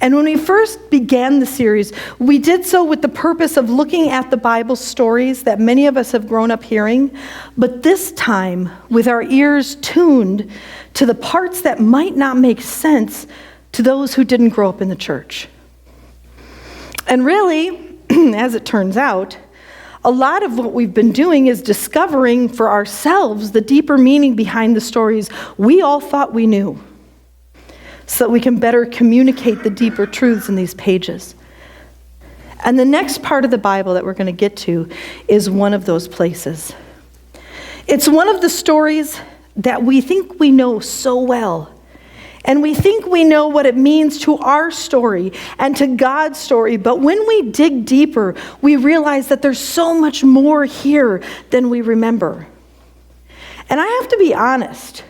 And when we first began the series, we did so with the purpose of looking at the Bible stories that many of us have grown up hearing, but this time with our ears tuned to the parts that might not make sense to those who didn't grow up in the church. And really, as it turns out, a lot of what we've been doing is discovering for ourselves the deeper meaning behind the stories we all thought we knew, so that we can better communicate the deeper truths in these pages. And the next part of the Bible that we're going to get to is one of those places. It's one of the stories that we think we know so well. And we think we know what it means to our story and to God's story. But when we dig deeper, we realize that there's so much more here than we remember. And I have to be honest.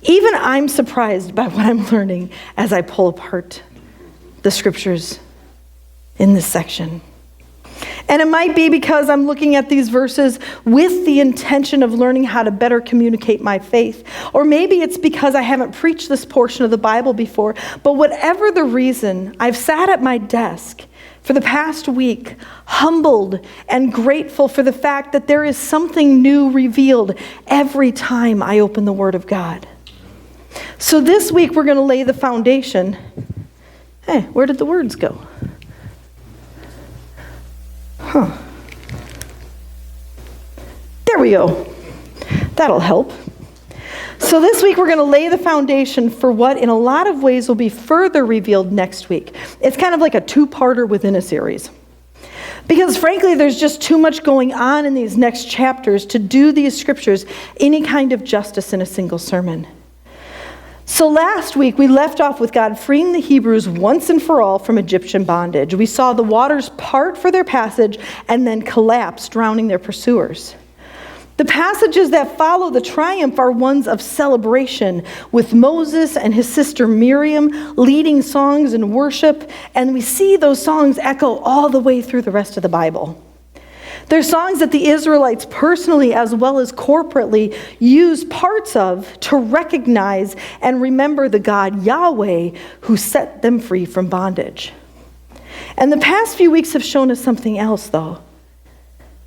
Even I'm surprised by what I'm learning as I pull apart the scriptures in this section. And it might be because I'm looking at these verses with the intention of learning how to better communicate my faith. Or maybe it's because I haven't preached this portion of the Bible before. But whatever the reason, I've sat at my desk for the past week, humbled and grateful for the fact that there is something new revealed every time I open the Word of God. So this week we're going to lay the foundation. Hey, where did the words go? There we go. That'll help. So this week we're going to lay the foundation for what in a lot of ways will be further revealed next week. It's kind of like a two-parter within a series. Because frankly, there's just too much going on in these next chapters to do these scriptures any kind of justice in a single sermon. So last week, we left off with God freeing the Hebrews once and for all from Egyptian bondage. We saw the waters part for their passage and then collapse, drowning their pursuers. The passages that follow the triumph are ones of celebration, with Moses and his sister Miriam leading songs and worship, and we see those songs echo all the way through the rest of the Bible. They're songs that the Israelites personally as well as corporately use parts of to recognize and remember the God Yahweh who set them free from bondage. And the past few weeks have shown us something else, though.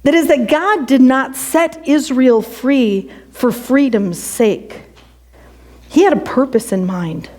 That is that God did not set Israel free for freedom's sake. He had a purpose in mind.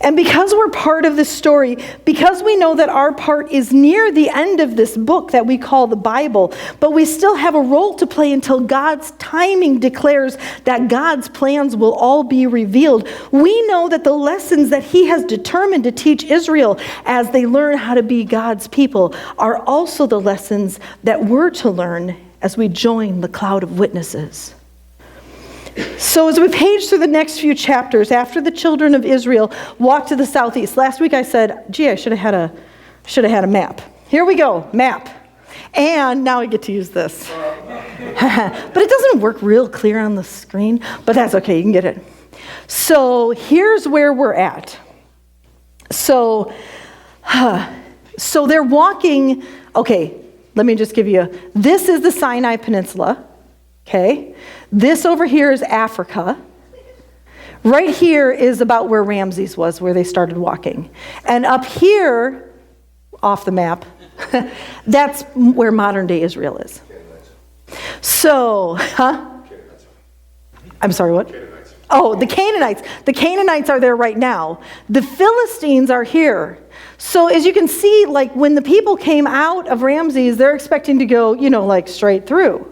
And because we're part of this story, because we know that our part is near the end of this book that we call the Bible, but we still have a role to play until God's timing declares that God's plans will all be revealed, we know that the lessons that he has determined to teach Israel as they learn how to be God's people are also the lessons that we're to learn as we join the cloud of witnesses. So as we page through the next few chapters, after the children of Israel walked to the southeast, last week I said, gee, I should have had a map. Here we go, map. And now I get to use this. But it doesn't work real clear on the screen, but that's okay, you can get it. So here's where we're at. So they're walking, okay, let me just give you, this is the Sinai Peninsula. Okay, this over here is Africa. Right here is about where Ramses was, where they started walking. And up here, off the map, that's where modern day Israel is. So, I'm sorry, what? Oh, the Canaanites. The Canaanites are there right now. The Philistines are here. So as you can see, like when the people came out of Ramses, they're expecting to go, like straight through.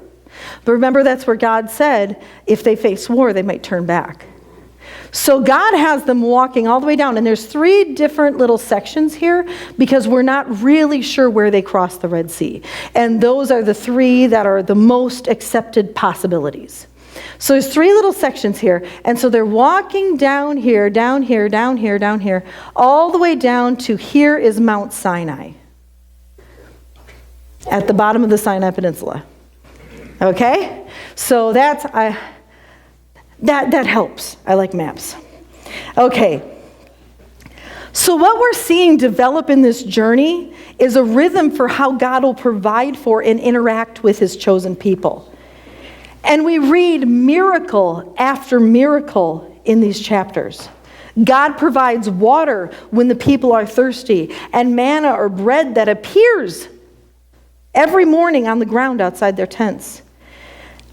But remember, that's where God said, if they face war, they might turn back. So God has them walking all the way down. And there's 3 different little sections here because we're not really sure where they crossed the Red Sea. And those are the 3 that are the most accepted possibilities. So there's 3 little sections here. And so they're walking down here, down here, down here, down here, all the way down to here is Mount Sinai at the bottom of the Sinai Peninsula. Okay, so that helps. I like maps. Okay, so what we're seeing develop in this journey is a rhythm for how God will provide for and interact with his chosen people. And we read miracle after miracle in these chapters. God provides water when the people are thirsty, and manna or bread that appears every morning on the ground outside their tents.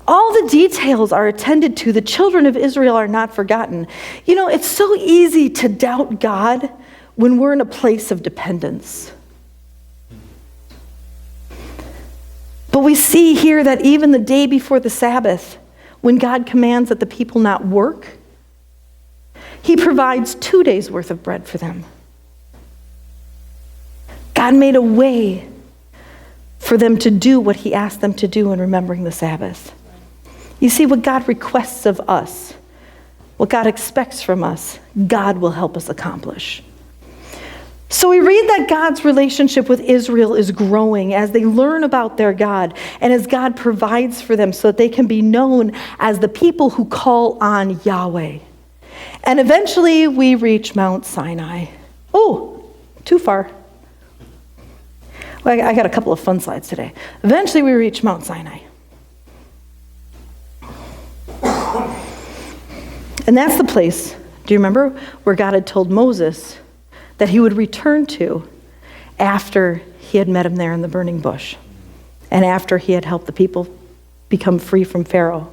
All the details are attended to. The children of Israel are not forgotten. You know, it's so easy to doubt God when we're in a place of dependence. But we see here that even the day before the Sabbath, when God commands that the people not work, he provides 2 days' worth of bread for them. God made a way for them to do what he asked them to do in remembering the Sabbath. You see, what God requests of us, what God expects from us, God will help us accomplish. So we read that God's relationship with Israel is growing as they learn about their God and as God provides for them so that they can be known as the people who call on Yahweh. And eventually we reach Mount Sinai. Oh, too far. Well, I got a couple of fun slides today. Eventually we reach Mount Sinai. And that's the place, do you remember, where God had told Moses that he would return to after he had met him there in the burning bush and after he had helped the people become free from Pharaoh.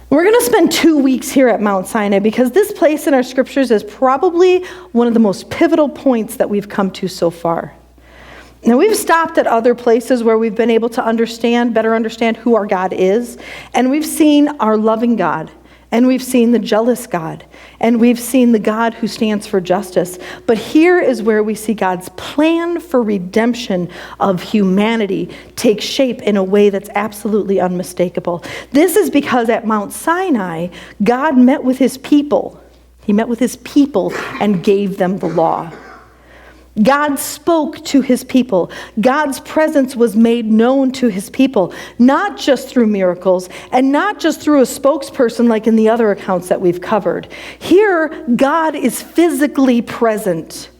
We're going to spend 2 weeks here at Mount Sinai because this place in our scriptures is probably one of the most pivotal points that we've come to so far. Now, we've stopped at other places where we've been able to better understand who our God is, and we've seen our loving God, and we've seen the jealous God, and we've seen the God who stands for justice. But here is where we see God's plan for redemption of humanity take shape in a way that's absolutely unmistakable. This is because at Mount Sinai, God met with his people. He met with his people and gave them the law. God spoke to his people. God's presence was made known to his people, not just through miracles and not just through a spokesperson like in the other accounts that we've covered. Here, God is physically present.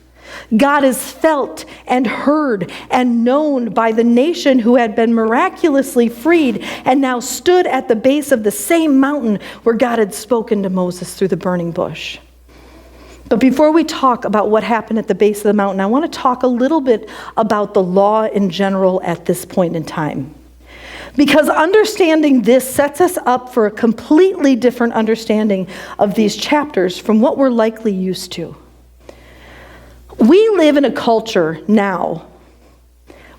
God is felt and heard and known by the nation who had been miraculously freed and now stood at the base of the same mountain where God had spoken to Moses through the burning bush. But before we talk about what happened at the base of the mountain, I want to talk a little bit about the law in general at this point in time. Because understanding this sets us up for a completely different understanding of these chapters from what we're likely used to. We live in a culture now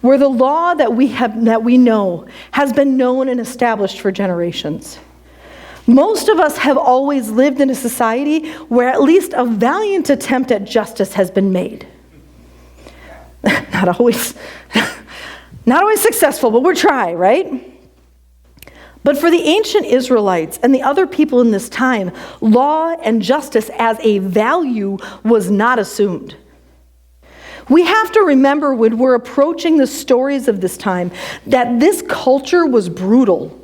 where the law that we know has been known and established for generations. Most of us have always lived in a society where at least a valiant attempt at justice has been made. Not always successful, but we're trying, right? But for the ancient Israelites and the other people in this time, law and justice as a value was not assumed. We have to remember when we're approaching the stories of this time that this culture was brutal.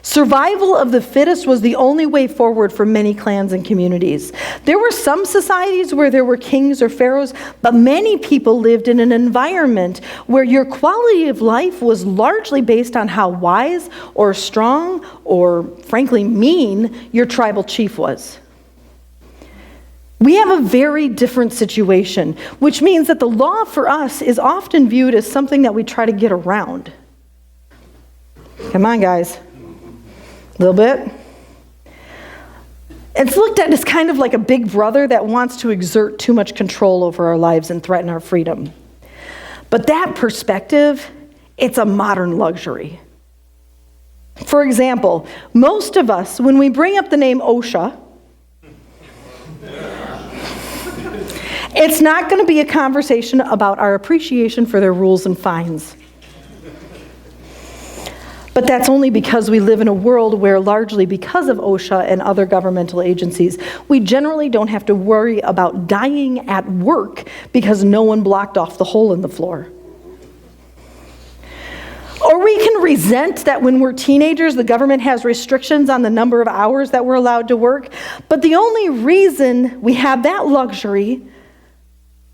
Survival of the fittest was the only way forward for many clans and communities. There were some societies where there were kings or pharaohs, but many people lived in an environment where your quality of life was largely based on how wise or strong or, frankly, mean your tribal chief was. We have a very different situation, which means that the law for us is often viewed as something that we try to get around. Come on, guys. A little bit. It's looked at as kind of like a big brother that wants to exert too much control over our lives and threaten our freedom. But that perspective, it's a modern luxury. For example, most of us, when we bring up the name OSHA, it's not going to be a conversation about our appreciation for their rules and fines. But that's only because we live in a world where, largely because of OSHA and other governmental agencies, we generally don't have to worry about dying at work because no one blocked off the hole in the floor. Or we can resent that when we're teenagers, the government has restrictions on the number of hours that we're allowed to work. But the only reason we have that luxury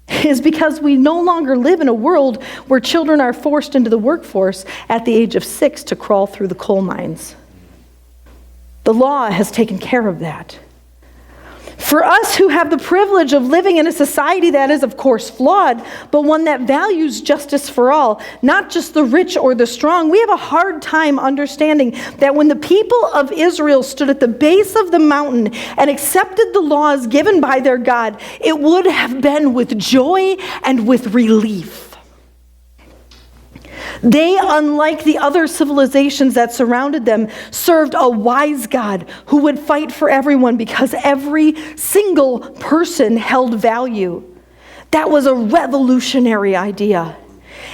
is because we no longer live in a world where children are forced into the workforce at the age of 6 to crawl through the coal mines. The law has taken care of that. For us who have the privilege of living in a society that is, of course, flawed, but one that values justice for all, not just the rich or the strong, we have a hard time understanding that when the people of Israel stood at the base of the mountain and accepted the laws given by their God, it would have been with joy and with relief. They, unlike the other civilizations that surrounded them, served a wise God who would fight for everyone because every single person held value. That was a revolutionary idea.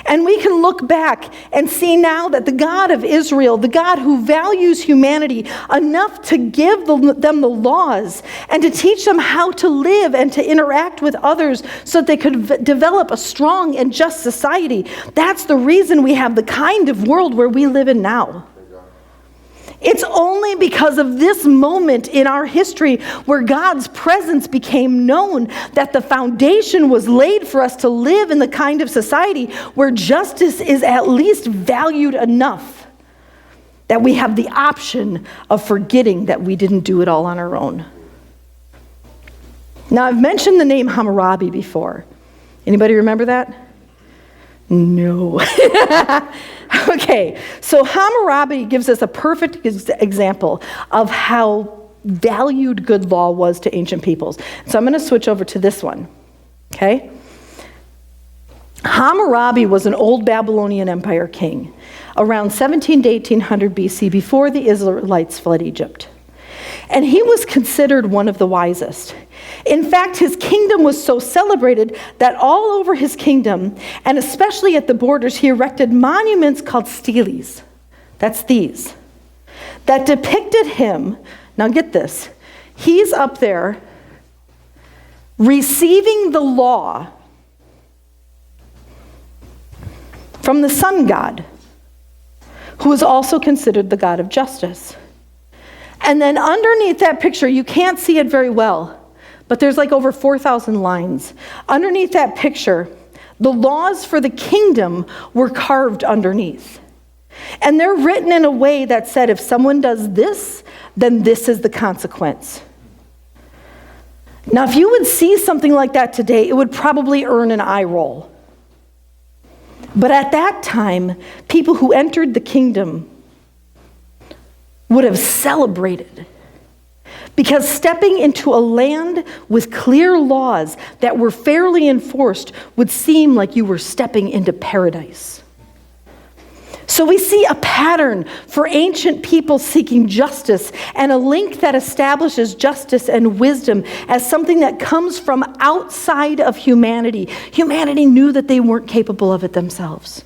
And we can look back and see now that the God of Israel, the God who values humanity enough to give them the laws and to teach them how to live and to interact with others so that they could develop a strong and just society, that's the reason we have the kind of world where we live in now. It's only because of this moment in our history where God's presence became known that the foundation was laid for us to live in the kind of society where justice is at least valued enough that we have the option of forgetting that we didn't do it all on our own. Now, I've mentioned the name Hammurabi before. Anybody remember that? No. Okay, so Hammurabi gives us a perfect example of how valued good law was to ancient peoples. So I'm going to switch over to this one, okay? Hammurabi was an old Babylonian Empire king around 17 to 1800 BC before the Israelites fled Egypt. And he was considered one of the wisest. In fact, his kingdom was so celebrated that all over his kingdom, and especially at the borders, he erected monuments called steles. That's these. That depicted him, now get this, he's up there receiving the law from the sun god, who is also considered the god of justice. And then underneath that picture, you can't see it very well, but there's like over 4,000 lines. Underneath that picture, the laws for the kingdom were carved underneath. And they're written in a way that said, if someone does this, then this is the consequence. Now, if you would see something like that today, it would probably earn an eye roll. But at that time, people who entered the kingdom would have celebrated. Because stepping into a land with clear laws that were fairly enforced would seem like you were stepping into paradise. So we see a pattern for ancient people seeking justice and a link that establishes justice and wisdom as something that comes from outside of humanity. Humanity knew that they weren't capable of it themselves.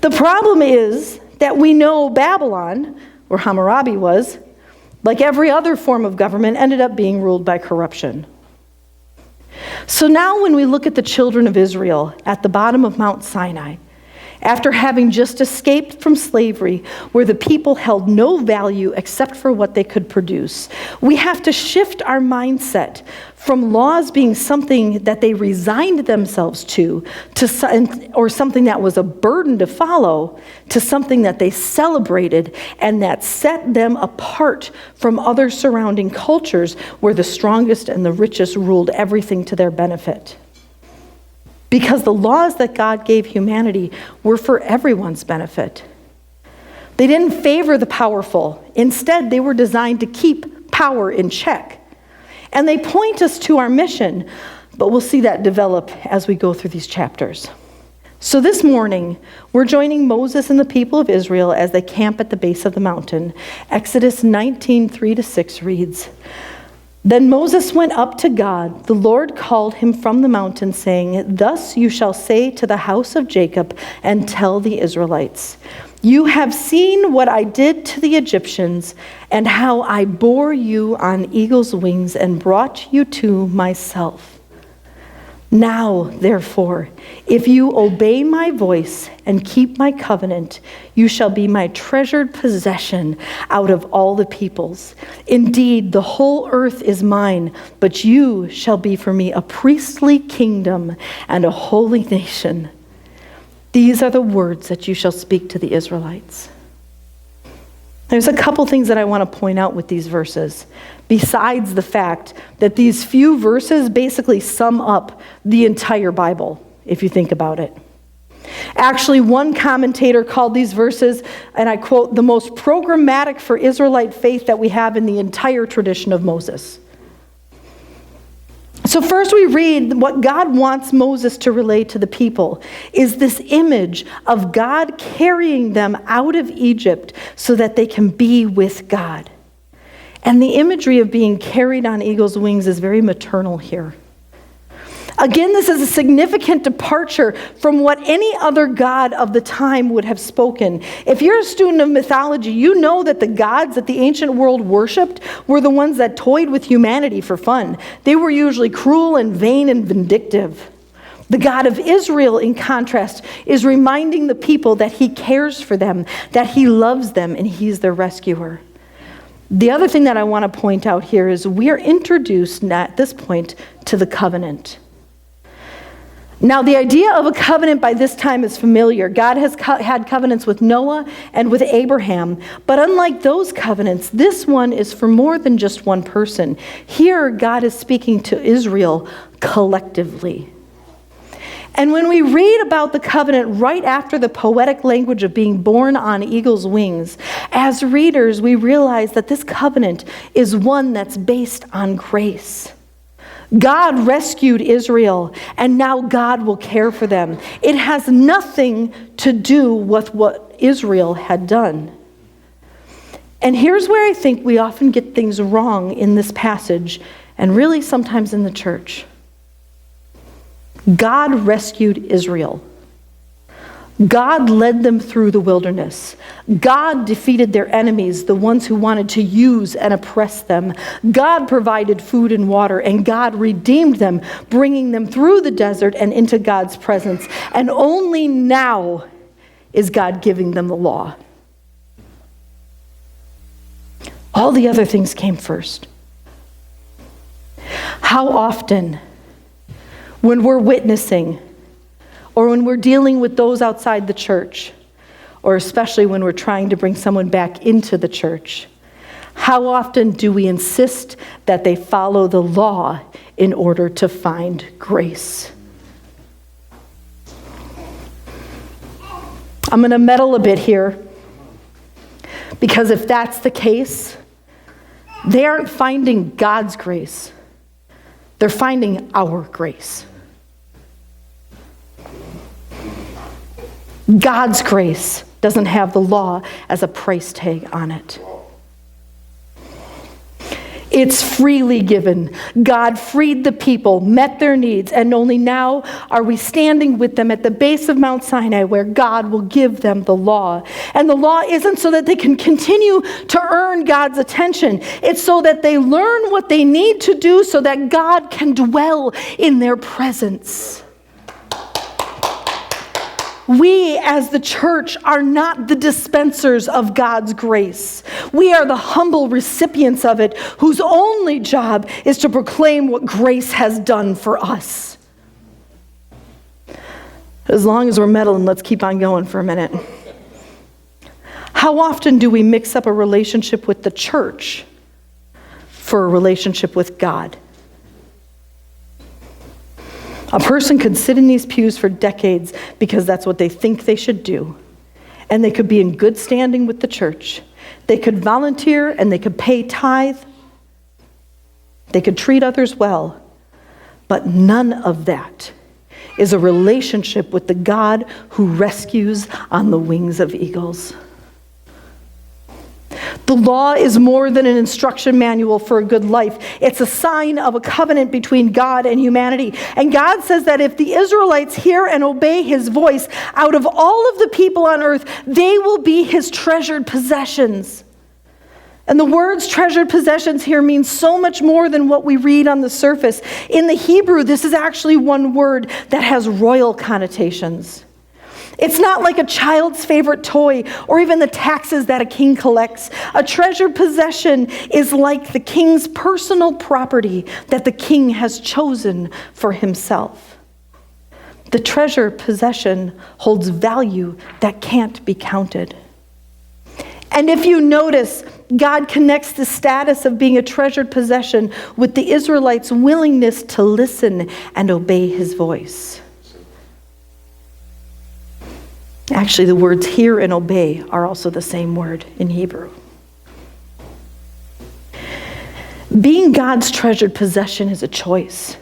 The problem is that we know Babylon, where Hammurabi was, like every other form of government, ended up being ruled by corruption. So now when we look at the children of Israel at the bottom of Mount Sinai, after having just escaped from slavery, where the people held no value except for what they could produce, we have to shift our mindset from laws being something that they resigned themselves to or something that was a burden to follow, to something that they celebrated and that set them apart from other surrounding cultures where the strongest and the richest ruled everything to their benefit. Because the laws that God gave humanity were for everyone's benefit. They didn't favor the powerful. Instead, they were designed to keep power in check. And they point us to our mission, but we'll see that develop as we go through these chapters. So this morning, we're joining Moses and the people of Israel as they camp at the base of the mountain. Exodus 19, 3-6 reads, Then Moses went up to God. The Lord called him from the mountain, saying, Thus you shall say to the house of Jacob and tell the Israelites, You have seen what I did to the Egyptians, and how I bore you on eagle's wings and brought you to myself. Now, therefore, if you obey my voice and keep my covenant, you shall be my treasured possession out of all the peoples. Indeed, the whole earth is mine, but you shall be for me a priestly kingdom and a holy nation. These are the words that you shall speak to the Israelites. There's a couple things that I want to point out with these verses, besides the fact that these few verses basically sum up the entire Bible, if you think about it. Actually, one commentator called these verses, and I quote, the most programmatic for Israelite faith that we have in the entire tradition of Moses. So first we read what God wants Moses to relay to the people is this image of God carrying them out of Egypt so that they can be with God. And the imagery of being carried on eagle's wings is very maternal here. Again, this is a significant departure from what any other god of the time would have spoken. If you're a student of mythology, you know that the gods that the ancient world worshipped were the ones that toyed with humanity for fun. They were usually cruel and vain and vindictive. The God of Israel, in contrast, is reminding the people that he cares for them, that he loves them, and he's their rescuer. The other thing that I want to point out here is we are introduced at this point to the covenant. Now, the idea of a covenant by this time is familiar. God has had covenants with Noah and with Abraham. But unlike those covenants, this one is for more than just one person. Here, God is speaking to Israel collectively. And when we read about the covenant right after the poetic language of being born on eagle's wings, as readers, we realize that this covenant is one that's based on grace. God rescued Israel, and now God will care for them. It has nothing to do with what Israel had done. And here's where I think we often get things wrong in this passage, and really sometimes in the church. God rescued Israel. God led them through the wilderness. God defeated their enemies, the ones who wanted to use and oppress them. God provided food and water, and God redeemed them, bringing them through the desert and into God's presence. And only now is God giving them the law. All the other things came first. How often, when we're witnessing, or when we're dealing with those outside the church, or especially when we're trying to bring someone back into the church, how often do we insist that they follow the law in order to find grace? I'm going to meddle a bit here, because if that's the case, they aren't finding God's grace. They're finding our grace. God's grace doesn't have the law as a price tag on it. It's freely given. God freed the people, met their needs, and only now are we standing with them at the base of Mount Sinai where God will give them the law. And the law isn't so that they can continue to earn God's attention. It's so that they learn what they need to do so that God can dwell in their presence. We, as the church, are not the dispensers of God's grace. We are the humble recipients of it, whose only job is to proclaim what grace has done for us. As long as we're meddling, let's keep on going for a minute. How often do we mix up a relationship with the church for a relationship with God? A person could sit in these pews for decades because that's what they think they should do. And they could be in good standing with the church. They could volunteer and they could pay tithe. They could treat others well. But none of that is a relationship with the God who rescues on the wings of eagles. The law is more than an instruction manual for a good life. It's a sign of a covenant between God and humanity. And God says that if the Israelites hear and obey his voice, out of all of the people on earth, they will be his treasured possessions. And the words treasured possessions here mean so much more than what we read on the surface. In the Hebrew, this is actually one word that has royal connotations. It's not like a child's favorite toy or even the taxes that a king collects. A treasured possession is like the king's personal property that the king has chosen for himself. The treasured possession holds value that can't be counted. And if you notice, God connects the status of being a treasured possession with the Israelites' willingness to listen and obey his voice. Actually, the words hear and obey are also the same word in Hebrew. Being God's treasured possession is a choice,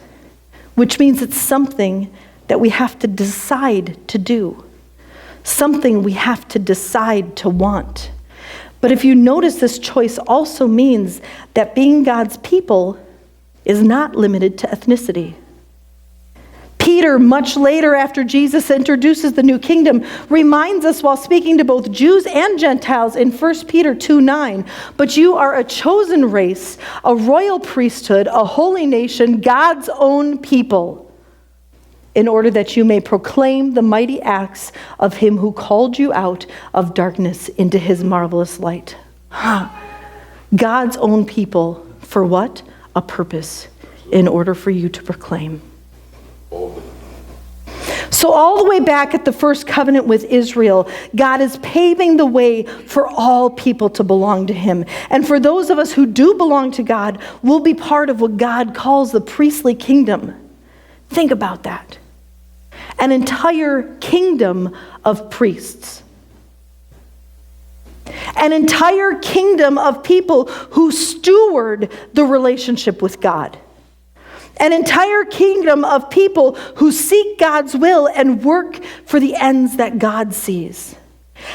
which means it's something that we have to decide to do, something we have to decide to want. But if you notice, this choice also means that being God's people is not limited to ethnicity. Peter, much later after Jesus introduces the new kingdom, reminds us while speaking to both Jews and Gentiles in 1 Peter 2:9, "But you are a chosen race, a royal priesthood, a holy nation, God's own people, in order that you may proclaim the mighty acts of him who called you out of darkness into his marvelous light." God's own people, for what? A purpose, in order for you to proclaim. So all the way back at the first covenant with Israel, God is paving the way for all people to belong to him. And for those of us who do belong to God, we'll be part of what God calls the priestly kingdom. Think about that. An entire kingdom of priests. An entire kingdom of people who steward the relationship with God. An entire kingdom of people who seek God's will and work for the ends that God sees.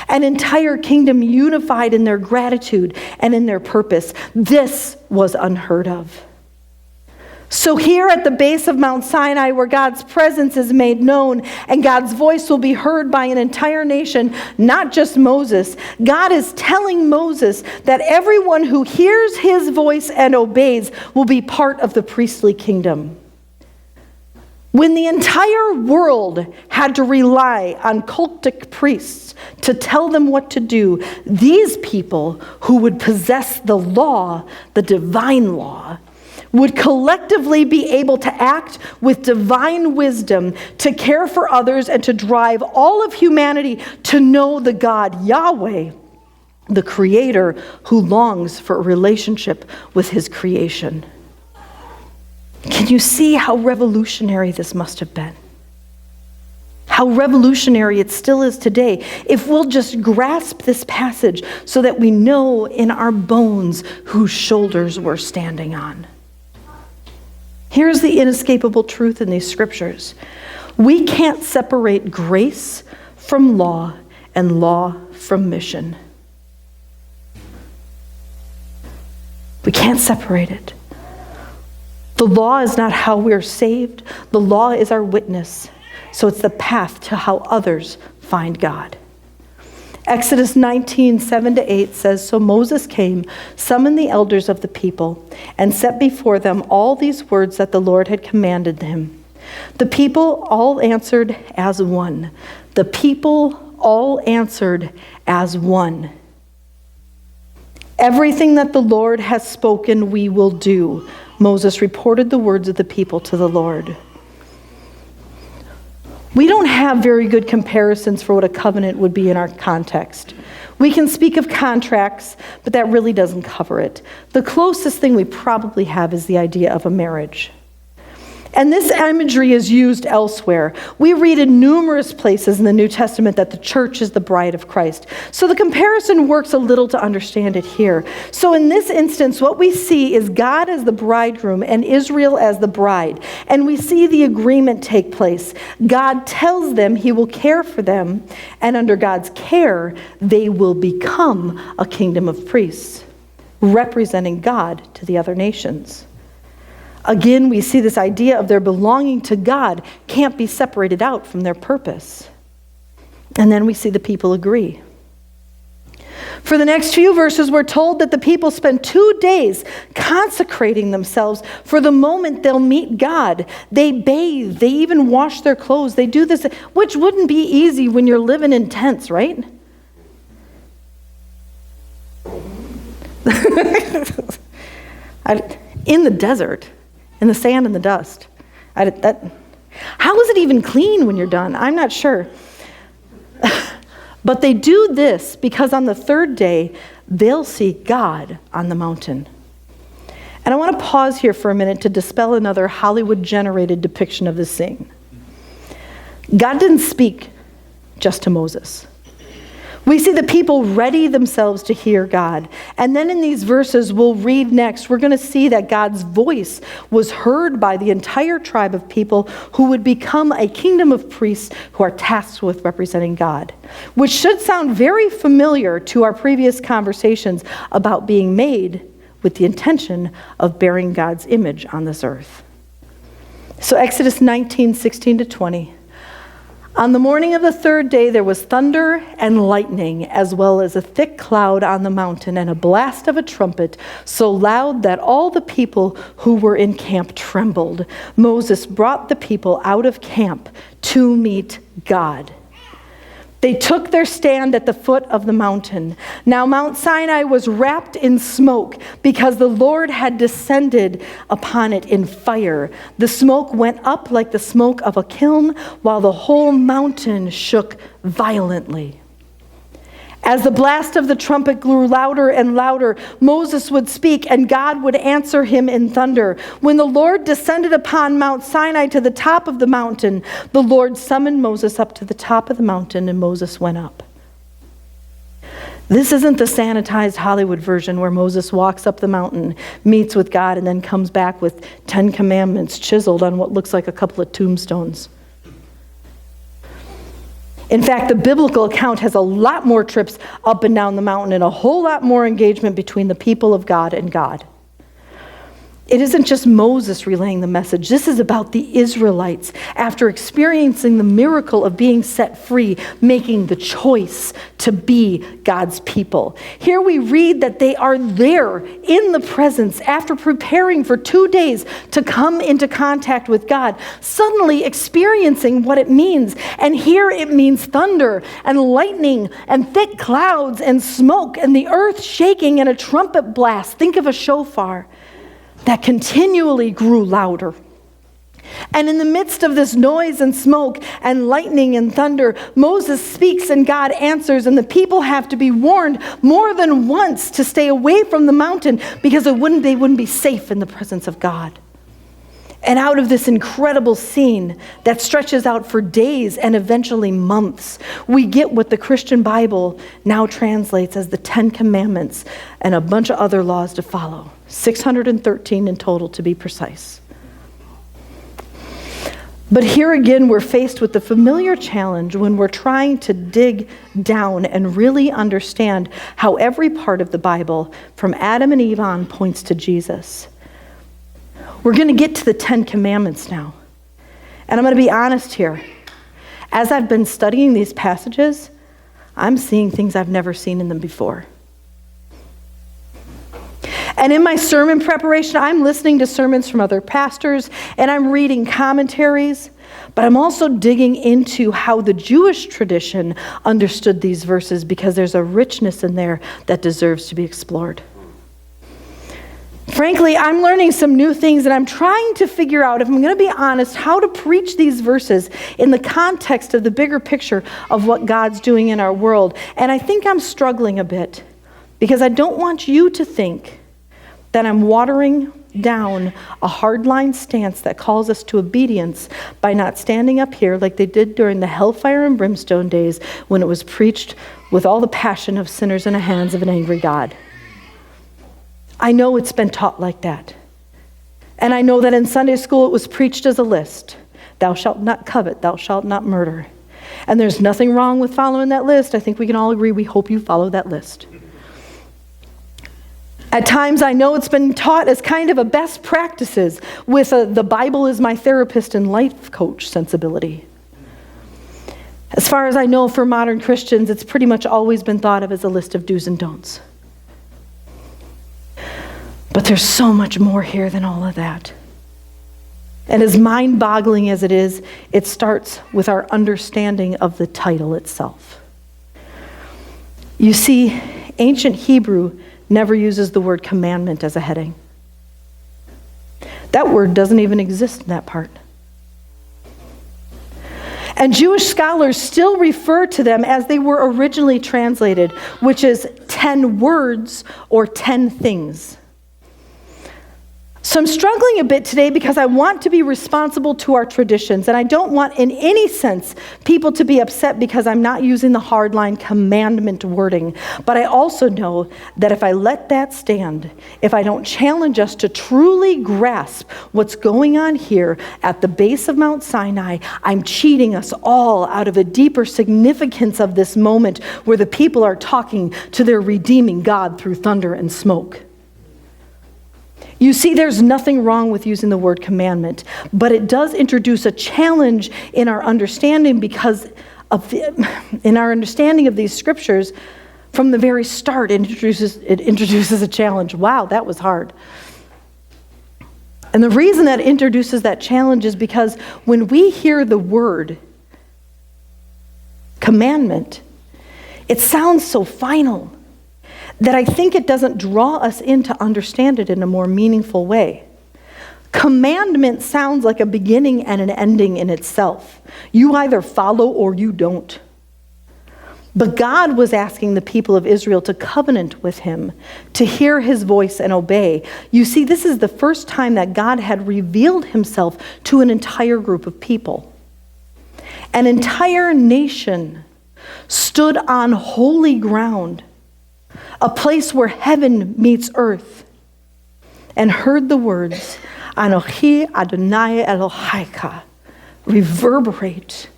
An entire kingdom unified in their gratitude and in their purpose. This was unheard of. So here at the base of Mount Sinai, where God's presence is made known and God's voice will be heard by an entire nation, not just Moses, God is telling Moses that everyone who hears his voice and obeys will be part of the priestly kingdom. When the entire world had to rely on cultic priests to tell them what to do, these people who would possess the law, the divine law, would collectively be able to act with divine wisdom to care for others and to drive all of humanity to know the God Yahweh, the Creator who longs for a relationship with his creation. Can you see how revolutionary this must have been? How revolutionary it still is today if we'll just grasp this passage so that we know in our bones whose shoulders we're standing on. Here's the inescapable truth in these scriptures. We can't separate grace from law and law from mission. We can't separate it. The law is not how we're saved. The law is our witness. So it's the path to how others find God. Exodus 19, 7-8 says, "So Moses came, summoned the elders of the people, and set before them all these words that the Lord had commanded him. The people all answered as one." The people all answered as one. "Everything that the Lord has spoken we will do." Moses reported the words of the people to the Lord. We don't have very good comparisons for what a covenant would be in our context. We can speak of contracts, but that really doesn't cover it. The closest thing we probably have is the idea of a marriage. And this imagery is used elsewhere. We read in numerous places in the New Testament that the church is the bride of Christ. So the comparison works a little to understand it here. So in this instance, what we see is God as the bridegroom and Israel as the bride. And we see the agreement take place. God tells them he will care for them, and under God's care, they will become a kingdom of priests, representing God to the other nations. Again, we see this idea of their belonging to God can't be separated out from their purpose. And then we see the people agree. For the next few verses, we're told that the people spend 2 days consecrating themselves for the moment they'll meet God. They bathe, they even wash their clothes. They do this, which wouldn't be easy when you're living in tents, right? In the desert. In the sand and the dust. How is it even clean when you're done? I'm not sure. But they do this because on the third day, they'll see God on the mountain. And I want to pause here for a minute to dispel another Hollywood-generated depiction of this scene. God didn't speak just to Moses. We see the people ready themselves to hear God. And then in these verses we'll read next, we're going to see that God's voice was heard by the entire tribe of people who would become a kingdom of priests who are tasked with representing God, which should sound very familiar to our previous conversations about being made with the intention of bearing God's image on this earth. So Exodus 19:16-20. On the morning of the third day, there was thunder and lightning, as well as a thick cloud on the mountain, and a blast of a trumpet so loud that all the people who were in camp trembled. Moses brought the people out of camp to meet God. They took their stand at the foot of the mountain. Now Mount Sinai was wrapped in smoke because the Lord had descended upon it in fire. The smoke went up like the smoke of a kiln, while the whole mountain shook violently. As the blast of the trumpet grew louder and louder, Moses would speak and God would answer him in thunder. When the Lord descended upon Mount Sinai to the top of the mountain, the Lord summoned Moses up to the top of the mountain and Moses went up. This isn't the sanitized Hollywood version where Moses walks up the mountain, meets with God, and then comes back with 10 commandments chiseled on what looks like a couple of tombstones. In fact, the biblical account has a lot more trips up and down the mountain and a whole lot more engagement between the people of God and God. It isn't just Moses relaying the message. This is about the Israelites, after experiencing the miracle of being set free, making the choice to be God's people. Here we read that they are there in the presence after preparing for 2 days to come into contact with God, suddenly experiencing what it means. And here it means thunder and lightning and thick clouds and smoke and the earth shaking and a trumpet blast. Think of a shofar that continually grew louder. And in the midst of this noise and smoke and lightning and thunder, Moses speaks and God answers, and the people have to be warned more than once to stay away from the mountain because they wouldn't be safe in the presence of God. And out of this incredible scene that stretches out for days and eventually months, we get what the Christian Bible now translates as the 10 Commandments and a bunch of other laws to follow. 613 in total, to be precise. But here again, we're faced with the familiar challenge when we're trying to dig down and really understand how every part of the Bible, from Adam and Eve on, points to Jesus. We're going to get to the 10 Commandments now. And I'm going to be honest here. As I've been studying these passages, I'm seeing things I've never seen in them before. And in my sermon preparation, I'm listening to sermons from other pastors, and I'm reading commentaries, but I'm also digging into how the Jewish tradition understood these verses, because there's a richness in there that deserves to be explored. Frankly, I'm learning some new things, and I'm trying to figure out, if I'm going to be honest, how to preach these verses in the context of the bigger picture of what God's doing in our world. And I think I'm struggling a bit, because I don't want you to think that I'm watering down a hardline stance that calls us to obedience by not standing up here like they did during the hellfire and brimstone days when it was preached with all the passion of sinners in the hands of an angry God. I know it's been taught like that. And I know that in Sunday school it was preached as a list. Thou shalt not covet, thou shalt not murder. And there's nothing wrong with following that list. I think we can all agree we hope you follow that list. At times, I know it's been taught as kind of a best practices with the Bible is my therapist and life coach sensibility. As far as I know, for modern Christians, it's pretty much always been thought of as a list of do's and don'ts. But there's so much more here than all of that. And as mind-boggling as it is, it starts with our understanding of the title itself. You see, ancient Hebrew never uses the word commandment as a heading. That word doesn't even exist in that part. And Jewish scholars still refer to them as they were originally translated, which is 10 words or 10 things. So I'm struggling a bit today because I want to be responsible to our traditions, and I don't want in any sense people to be upset because I'm not using the hardline commandment wording. But I also know that if I let that stand, if I don't challenge us to truly grasp what's going on here at the base of Mount Sinai, I'm cheating us all out of a deeper significance of this moment where the people are talking to their redeeming God through thunder and smoke. You see, there's nothing wrong with using the word commandment, but it does introduce a challenge in our understanding because in our understanding of these scriptures, from the very start, it introduces a challenge. Wow, that was hard. And the reason that introduces that challenge is because when we hear the word commandment, it sounds so final that I think it doesn't draw us in to understand it in a more meaningful way. Commandment sounds like a beginning and an ending in itself. You either follow or you don't. But God was asking the people of Israel to covenant with him, to hear his voice and obey. You see, this is the first time that God had revealed himself to an entire group of people. An entire nation stood on holy ground, a place where heaven meets earth, and heard the words, Anochi Adonai Eloheka, reverberate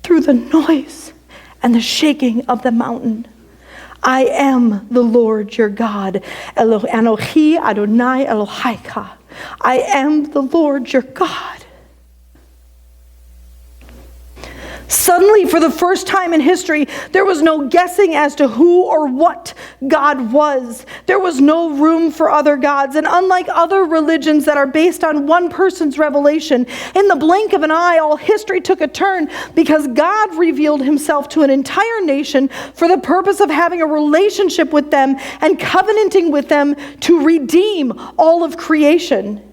through the noise and the shaking of the mountain. I am the Lord your God, Anochi Adonai Eloheka. I am the Lord your God. Suddenly, for the first time in history, there was no guessing as to who or what God was. There was no room for other gods. And unlike other religions that are based on one person's revelation, in the blink of an eye, all history took a turn because God revealed himself to an entire nation for the purpose of having a relationship with them and covenanting with them to redeem all of creation.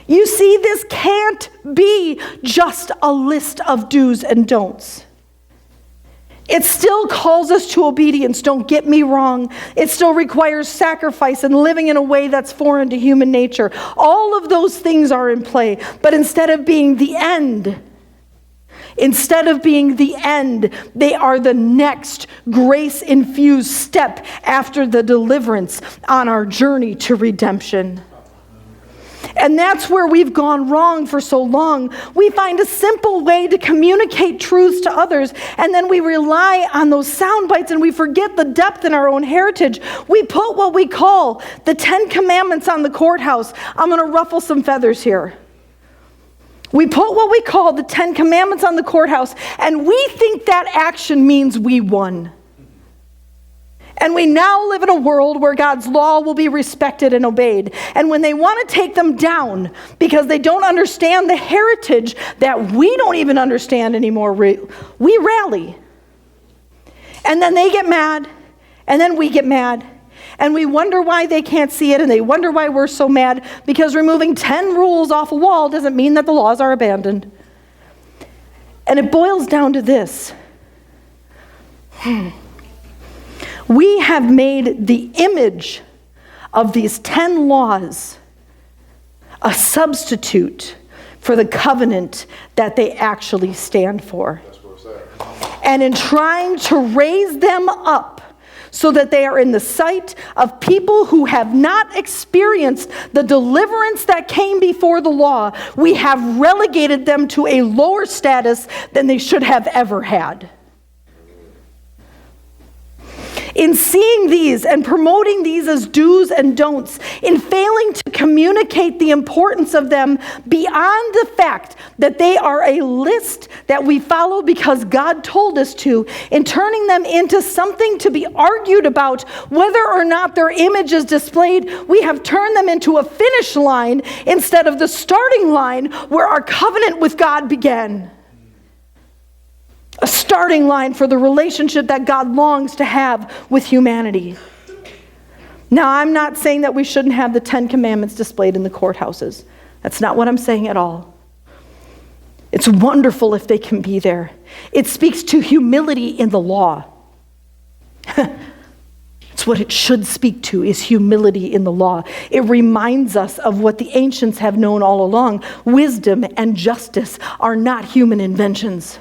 You see, this can't be just a list of do's and don'ts. It still calls us to obedience, don't get me wrong. It still requires sacrifice and living in a way that's foreign to human nature. All of those things are in play, but instead of being the end, they are the next grace-infused step after the deliverance on our journey to redemption. And that's where we've gone wrong for so long. We find a simple way to communicate truths to others, and then we rely on those sound bites and we forget the depth in our own heritage. We put what we call the 10 Commandments on the courthouse. I'm going to ruffle some feathers here. We put what we call the 10 Commandments on the courthouse, and we think that action means we won. And we now live in a world where God's law will be respected and obeyed. And when they want to take them down because they don't understand the heritage that we don't even understand anymore, we rally. And then they get mad, and then we get mad. And we wonder why they can't see it, and they wonder why we're so mad, because removing 10 rules off a wall doesn't mean that the laws are abandoned. And it boils down to this. We have made the image of these 10 laws a substitute for the covenant that they actually stand for. And in trying to raise them up so that they are in the sight of people who have not experienced the deliverance that came before the law, we have relegated them to a lower status than they should have ever had. In seeing these and promoting these as do's and don'ts, in failing to communicate the importance of them beyond the fact that they are a list that we follow because God told us to, in turning them into something to be argued about whether or not their image is displayed, we have turned them into a finish line instead of the starting line where our covenant with God began. A starting line for the relationship that God longs to have with humanity. Now, I'm not saying that we shouldn't have the 10 Commandments displayed in the courthouses. That's not what I'm saying at all. It's wonderful if they can be there. It speaks to humility in the law. It's what it should speak to, is humility in the law. It reminds us of what the ancients have known all along. Wisdom and justice are not human inventions.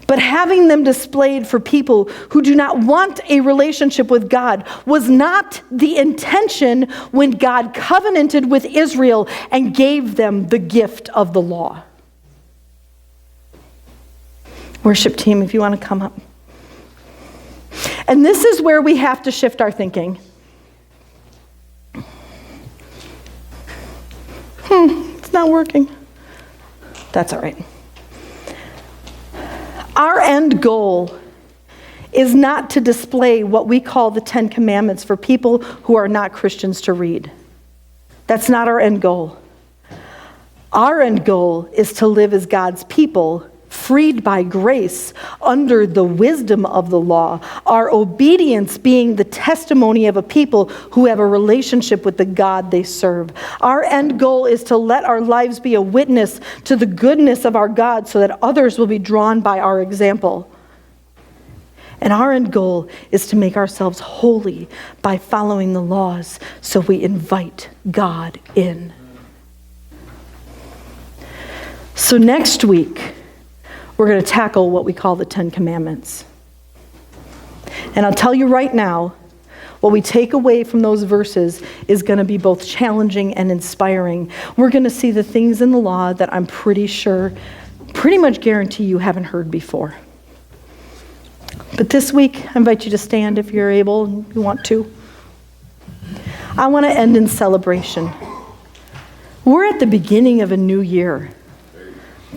But having them displayed for people who do not want a relationship with God was not the intention when God covenanted with Israel and gave them the gift of the law. Worship team, if you want to come up. And this is where we have to shift our thinking. It's not working. That's all right. Our end goal is not to display what we call the 10 Commandments for people who are not Christians to read. That's not our end goal. Our end goal is to live as God's people, freed by grace under the wisdom of the law, our obedience being the testimony of a people who have a relationship with the God they serve. Our end goal is to let our lives be a witness to the goodness of our God so that others will be drawn by our example. And our end goal is to make ourselves holy by following the laws so we invite God in. So next week, we're going to tackle what we call the 10 Commandments. And I'll tell you right now, what we take away from those verses is going to be both challenging and inspiring. We're going to see the things in the law that I'm pretty much guarantee you haven't heard before. But this week, I invite you to stand if you're able and you want to. I want to end in celebration. We're at the beginning of a new year,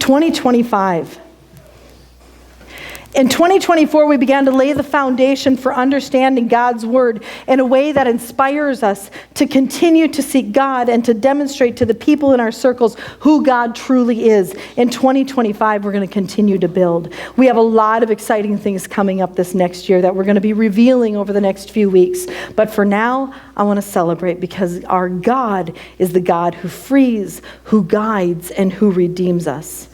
2025. In 2024, we began to lay the foundation for understanding God's word in a way that inspires us to continue to seek God and to demonstrate to the people in our circles who God truly is. In 2025, we're going to continue to build. We have a lot of exciting things coming up this next year that we're going to be revealing over the next few weeks. But for now, I want to celebrate because our God is the God who frees, who guides, and who redeems us.